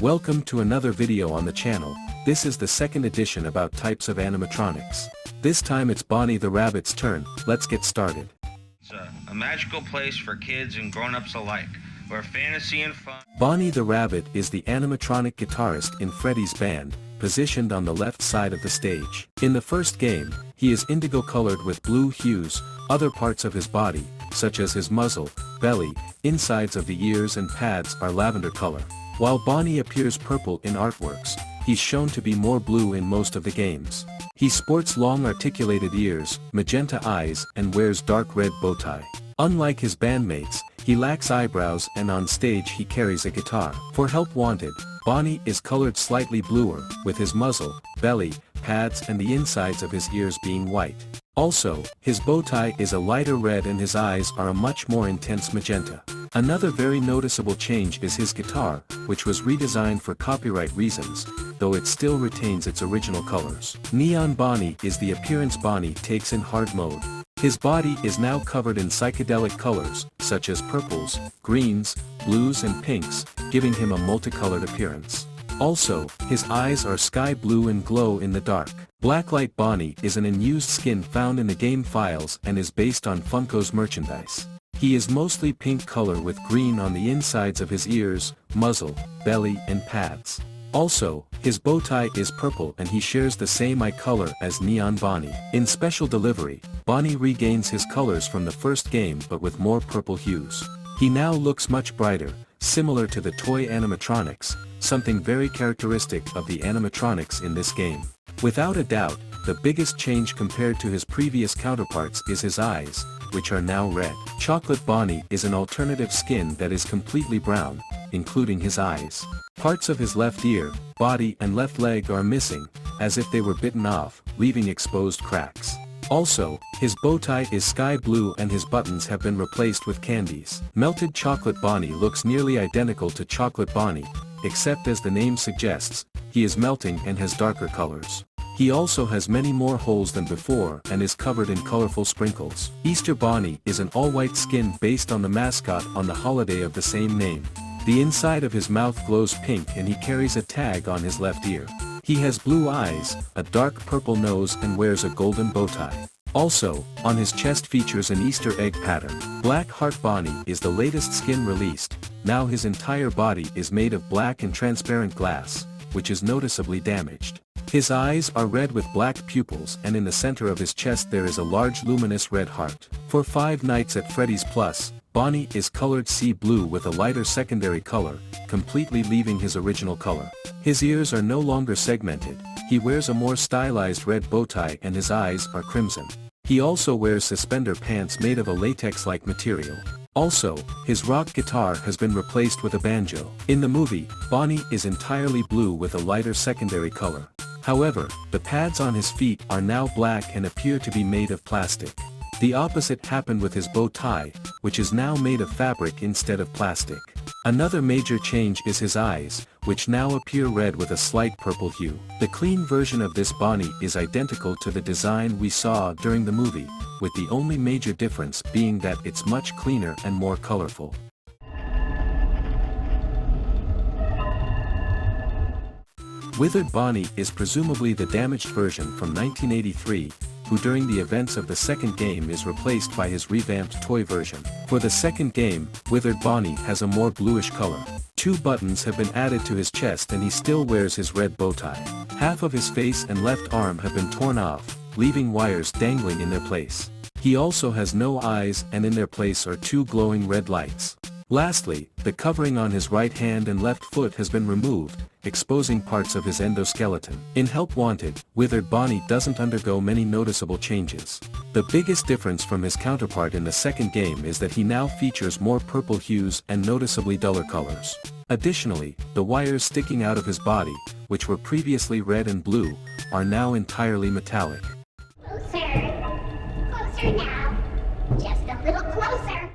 Welcome to another video on the channel. This is the second edition about types of animatronics. This time it's Bonnie the Rabbit's turn. Let's get started. It's a magical place for kids and grown-ups alike, where fantasy and fun... Bonnie the Rabbit is the animatronic guitarist in Freddy's band, positioned on the left side of the stage. In the first game, he is indigo colored with blue hues. Other parts of his body, such as his muzzle, belly, insides of the ears and pads are lavender color. While Bonnie appears purple in artworks, he's shown to be more blue in most of the games. He sports long articulated ears, magenta eyes and wears dark red bow tie. Unlike his bandmates, he lacks eyebrows and on stage he carries a guitar. For Help Wanted, Bonnie is colored slightly bluer, with his muzzle, belly, pads and the insides of his ears being white. Also, his bow tie is a lighter red and his eyes are a much more intense magenta. Another very noticeable change is his guitar, which was redesigned for copyright reasons, though it still retains its original colors. Neon Bonnie is the appearance Bonnie takes in hard mode. His body is now covered in psychedelic colors, such as purples, greens, blues and pinks, giving him a multicolored appearance. Also, his eyes are sky blue and glow in the dark. Blacklight Bonnie is an unused skin found in the game files and is based on Funko's merchandise. He is mostly pink color with green on the insides of his ears, muzzle, belly and pads. Also, his bow tie is purple and he shares the same eye color as Neon Bonnie. In Special Delivery, Bonnie regains his colors from the first game but with more purple hues. He now looks much brighter, similar to the toy animatronics, something very characteristic of the animatronics in this game. Without a doubt, the biggest change compared to his previous counterparts is his eyes, which are now red. Chocolate Bonnie is an alternative skin that is completely brown, including his eyes. Parts of his left ear, body and left leg are missing, as if they were bitten off, leaving exposed cracks. Also, his bow tie is sky blue and his buttons have been replaced with candies. Melted Chocolate Bonnie looks nearly identical to Chocolate Bonnie, except as the name suggests, he is melting and has darker colors. He also has many more holes than before and is covered in colorful sprinkles. Easter Bonnie is an all-white skin based on the mascot on the holiday of the same name. The inside of his mouth glows pink and he carries a tag on his left ear. He has blue eyes, a dark purple nose and wears a golden bow tie. Also, on his chest features an Easter egg pattern. Black Heart Bonnie is the latest skin released. Now his entire body is made of black and transparent glass, which is noticeably damaged. His eyes are red with black pupils and in the center of his chest there is a large luminous red heart. For Five Nights at Freddy's Plus, Bonnie is colored sea blue with a lighter secondary color, completely leaving his original color. His ears are no longer segmented, he wears a more stylized red bow tie and his eyes are crimson. He also wears suspender pants made of a latex-like material. Also, his rock guitar has been replaced with a banjo. In the movie, Bonnie is entirely blue with a lighter secondary color. However, the pads on his feet are now black and appear to be made of plastic. The opposite happened with his bow tie, which is now made of fabric instead of plastic. Another major change is his eyes, which now appear red with a slight purple hue. The clean version of this Bonnie is identical to the design we saw during the movie, with the only major difference being that it's much cleaner and more colorful. Withered Bonnie is presumably the damaged version from 1983, who during the events of the second game is replaced by his revamped toy version. For the second game, Withered Bonnie has a more bluish color. 2 buttons have been added to his chest and he still wears his red bow tie. Half of his face and left arm have been torn off, leaving wires dangling in their place. He also has no eyes and in their place are 2 glowing red lights. Lastly, the covering on his right hand and left foot has been removed, exposing parts of his endoskeleton. In Help Wanted, Withered Bonnie doesn't undergo many noticeable changes. The biggest difference from his counterpart in the second game is that he now features more purple hues and noticeably duller colors. Additionally, the wires sticking out of his body, which were previously red and blue, are now entirely metallic. Closer now. Just a little closer.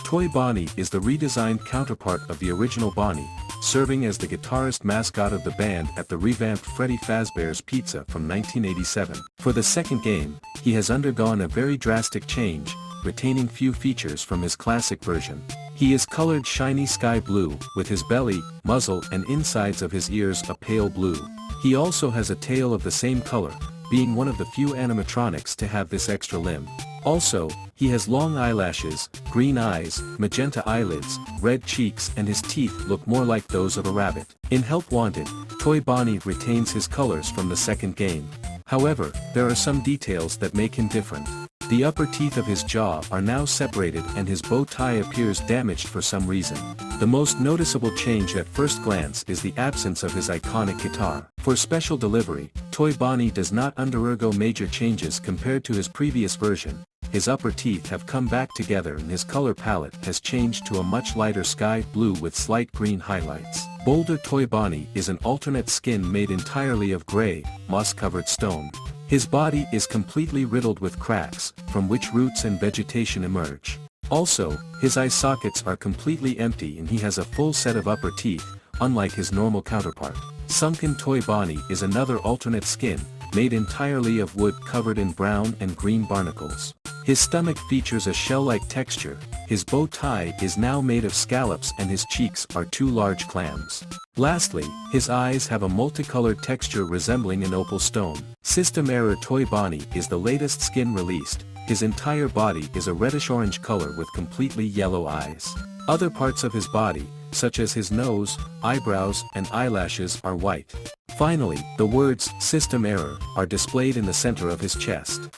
Toy Bonnie is the redesigned counterpart of the original Bonnie, serving as the guitarist mascot of the band at the revamped Freddy Fazbear's Pizza from 1987. For the second game, he has undergone a very drastic change, retaining few features from his classic version. He is colored shiny sky blue, with his belly, muzzle and insides of his ears a pale blue. He also has a tail of the same color, being one of the few animatronics to have this extra limb. Also, he has long eyelashes, green eyes, magenta eyelids, red cheeks and his teeth look more like those of a rabbit. In Help Wanted, Toy Bonnie retains his colors from the second game. However, there are some details that make him different. The upper teeth of his jaw are now separated and his bow tie appears damaged for some reason. The most noticeable change at first glance is the absence of his iconic guitar. For special delivery, Toy Bonnie does not undergo major changes compared to his previous version. His upper teeth have come back together and his color palette has changed to a much lighter sky blue with slight green highlights. Boulder Toy Bonnie is an alternate skin made entirely of gray, moss-covered stone. His body is completely riddled with cracks, from which roots and vegetation emerge. Also, his eye sockets are completely empty and he has a full set of upper teeth, unlike his normal counterpart. Sunken Toy Bonnie is another alternate skin, made entirely of wood covered in brown and green barnacles. His stomach features a shell-like texture, his bow tie is now made of scallops and his cheeks are two large clams. Lastly, his eyes have a multicolored texture resembling an opal stone. System Error Toy Bonnie is the latest skin released. His entire body is a reddish-orange color with completely yellow eyes. Other parts of his body, such as his nose, eyebrows and eyelashes are white. Finally, the words System Error are displayed in the center of his chest.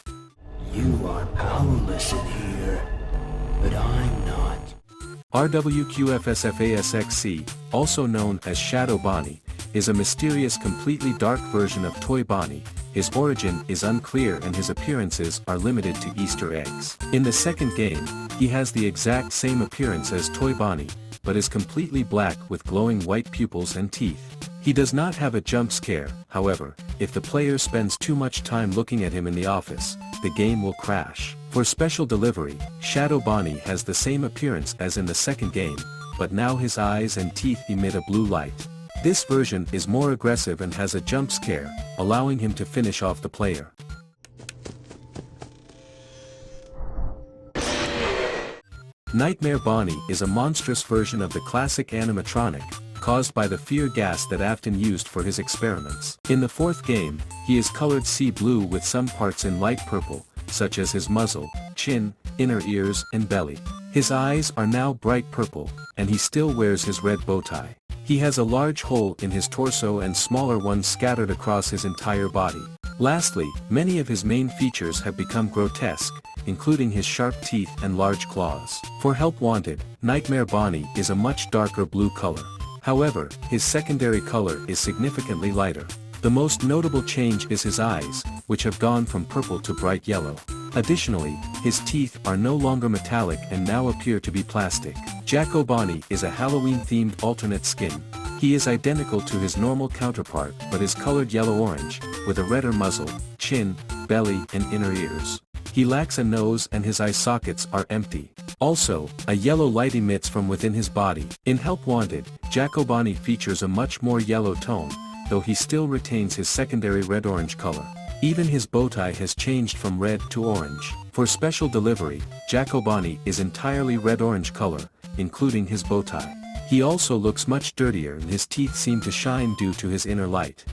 You are powerless in here, but I'm not. RWQFSFASXC, also known as Shadow Bonnie, is a mysterious completely dark version of Toy Bonnie. His origin is unclear and his appearances are limited to Easter eggs. In the second game, he has the exact same appearance as Toy Bonnie, but is completely black with glowing white pupils and teeth. He does not have a jump scare, however, if the player spends too much time looking at him in the office, the game will crash. For special delivery, Shadow Bonnie has the same appearance as in the second game, but now his eyes and teeth emit a blue light. This version is more aggressive and has a jump scare, allowing him to finish off the player. Nightmare Bonnie is a monstrous version of the classic animatronic, caused by the fear gas that Afton used for his experiments. In the fourth game, he is colored sea blue with some parts in light purple, such as his muzzle, chin, inner ears and belly. His eyes are now bright purple, and he still wears his red bow tie. He has a large hole in his torso and smaller ones scattered across his entire body. Lastly, many of his main features have become grotesque, including his sharp teeth and large claws. For Help Wanted, Nightmare Bonnie is a much darker blue color. However, his secondary color is significantly lighter. The most notable change is his eyes, which have gone from purple to bright yellow. Additionally, his teeth are no longer metallic and now appear to be plastic. Jacko Bonnie is a Halloween-themed alternate skin. He is identical to his normal counterpart but is colored yellow-orange, with a redder muzzle, chin, belly and inner ears. He lacks a nose and his eye sockets are empty. Also, a yellow light emits from within his body. In Help Wanted, Jacko Bonnie features a much more yellow tone, though he still retains his secondary red-orange color. Even his bow tie has changed from red to orange. For special delivery, Jacko Bonnie is entirely red-orange color, including his bow tie. He also looks much dirtier and his teeth seem to shine due to his inner light.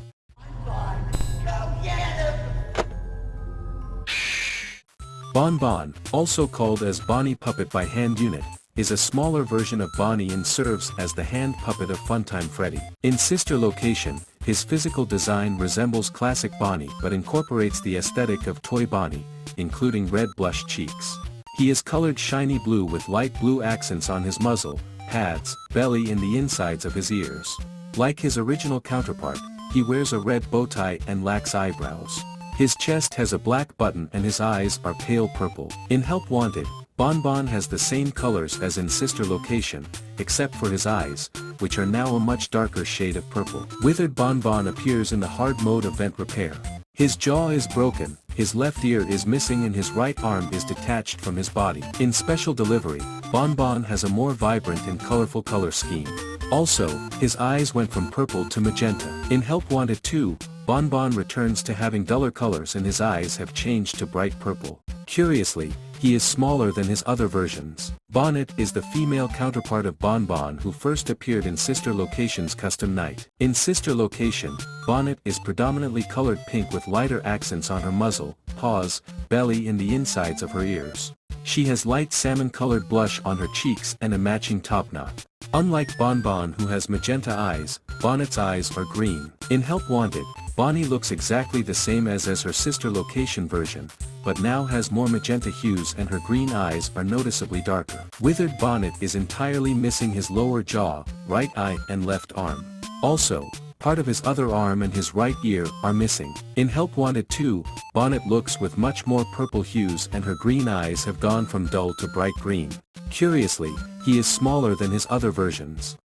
Bon Bon, also called as Bonnie Puppet by Hand Unit, is a smaller version of Bonnie and serves as the hand puppet of Funtime Freddy. In Sister Location, his physical design resembles classic Bonnie but incorporates the aesthetic of Toy Bonnie, including red blush cheeks. He is colored shiny blue with light blue accents on his muzzle, pads, belly and the insides of his ears. Like his original counterpart, he wears a red bow tie and lacks eyebrows. His chest has a black button and his eyes are pale purple. In Help Wanted, Bon Bon has the same colors as in Sister Location, except for his eyes, which are now a much darker shade of purple. Withered Bonbon appears in the hard mode of Vent Repair. His jaw is broken, his left ear is missing and his right arm is detached from his body. In Special Delivery, Bon Bon has a more vibrant and colorful color scheme. Also, his eyes went from purple to magenta. In Help Wanted 2, Bon Bon returns to having duller colors and his eyes have changed to bright purple. Curiously, he is smaller than his other versions. Bonnet is the female counterpart of Bonbon who first appeared in Sister Location's Custom Night. In Sister Location, Bonnet is predominantly colored pink with lighter accents on her muzzle, paws, belly and the insides of her ears. She has light salmon-colored blush on her cheeks and a matching topknot. Unlike Bonbon who has magenta eyes, Bonnet's eyes are green. In Help Wanted, Bonnie looks exactly the same as her Sister Location version, but now has more magenta hues and her green eyes are noticeably darker. Withered Bonnet is entirely missing his lower jaw, right eye and left arm. Also, part of his other arm and his right ear are missing. In Help Wanted 2, Bonnet looks with much more purple hues and her green eyes have gone from dull to bright green. Curiously, he is smaller than his other versions.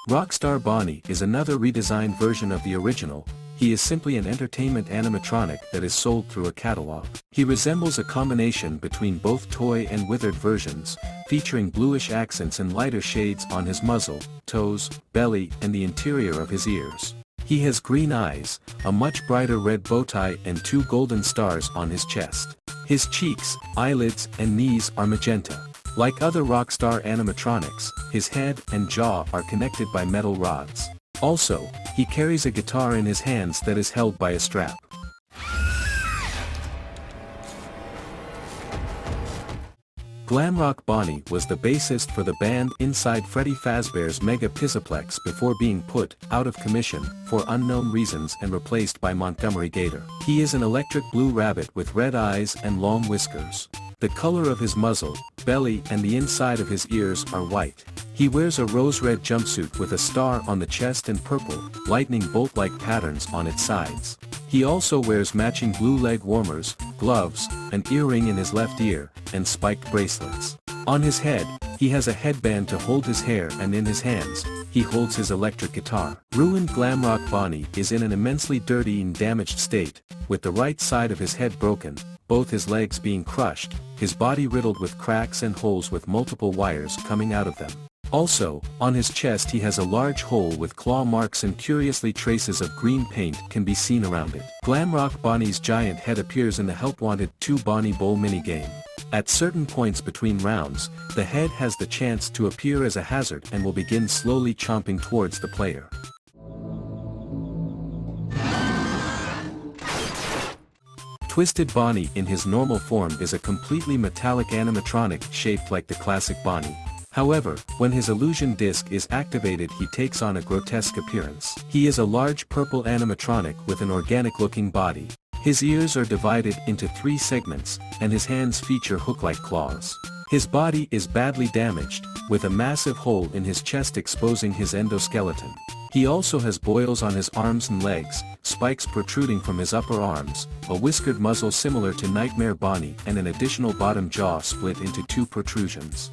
Rockstar Bonnie is another redesigned version of the original. He is simply an entertainment animatronic that is sold through a catalog. He resembles a combination between both toy and withered versions, featuring bluish accents and lighter shades on his muzzle, toes, belly and the interior of his ears. He has green eyes, a much brighter red bow tie and 2 golden stars on his chest. His cheeks, eyelids and knees are magenta. Like other Rockstar animatronics, his head and jaw are connected by metal rods. Also, he carries a guitar in his hands that is held by a strap. Glamrock Bonnie was the bassist for the band inside Freddy Fazbear's Mega Pizzaplex before being put out of commission for unknown reasons and replaced by Montgomery Gator. He is an electric blue rabbit with red eyes and long whiskers. The color of his muzzle, belly and the inside of his ears are white. He wears a rose-red jumpsuit with a star on the chest and purple, lightning bolt-like patterns on its sides. He also wears matching blue leg warmers, gloves, an earring in his left ear, and spiked bracelets. On his head, he has a headband to hold his hair and in his hands, he holds his electric guitar. Ruined Glamrock Bonnie is in an immensely dirty and damaged state, with the right side of his head broken, both his legs being crushed, his body riddled with cracks and holes with multiple wires coming out of them. Also, on his chest he has a large hole with claw marks and curiously traces of green paint can be seen around it. Glamrock Bonnie's giant head appears in the Help Wanted 2 Bonnie Bowl minigame. At certain points between rounds, the head has the chance to appear as a hazard and will begin slowly chomping towards the player. Twisted Bonnie in his normal form is a completely metallic animatronic shaped like the classic Bonnie. However, when his illusion disc is activated he takes on a grotesque appearance. He is a large purple animatronic with an organic-looking body. His ears are divided into 3 segments, and his hands feature hook-like claws. His body is badly damaged, with a massive hole in his chest exposing his endoskeleton. He also has boils on his arms and legs, spikes protruding from his upper arms, a whiskered muzzle similar to Nightmare Bonnie and an additional bottom jaw split into 2 protrusions.